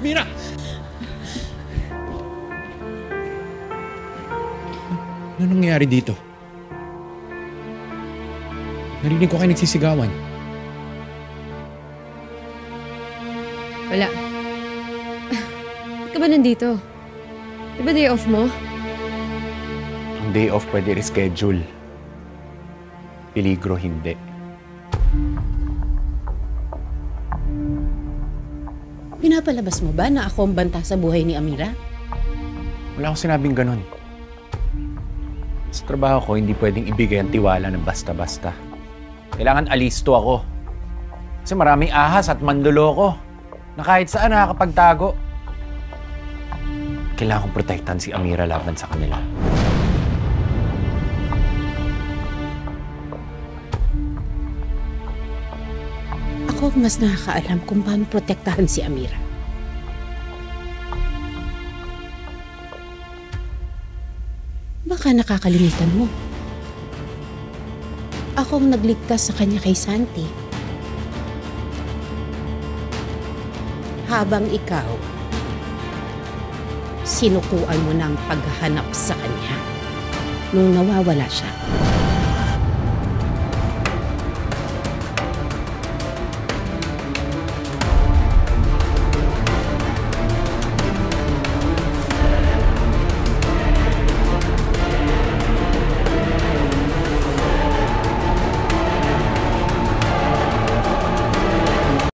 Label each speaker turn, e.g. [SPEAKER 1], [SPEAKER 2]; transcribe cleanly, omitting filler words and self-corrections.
[SPEAKER 1] Mira! Ano nangyayari dito? Narinig ko kayo nagsisigawan.
[SPEAKER 2] Wala. Ba't ka ba nandito? Di ba day off mo?
[SPEAKER 1] Ang day off pwede reschedule. Peligro hindi.
[SPEAKER 3] Pinapalabas mo ba na ako ang banta sa buhay ni Amira?
[SPEAKER 1] Wala akong sinabing ganun. Sa trabaho ko, hindi pwedeng ibigay ang tiwala ng basta-basta. Kailangan alisto ako. Kasi maraming ahas at manduloko na kahit saan nakakapagtago. Kailangan kong protektahan si Amira laban sa kanila.
[SPEAKER 3] Ako ang mas nakakaalam kung paano protektahan si Amira. Baka nakakalimutan mo. Ako ang nagligtas sa kanya kay Santi. Habang ikaw, sinukuan mo ng paghahanap sa kanya nung nawawala siya.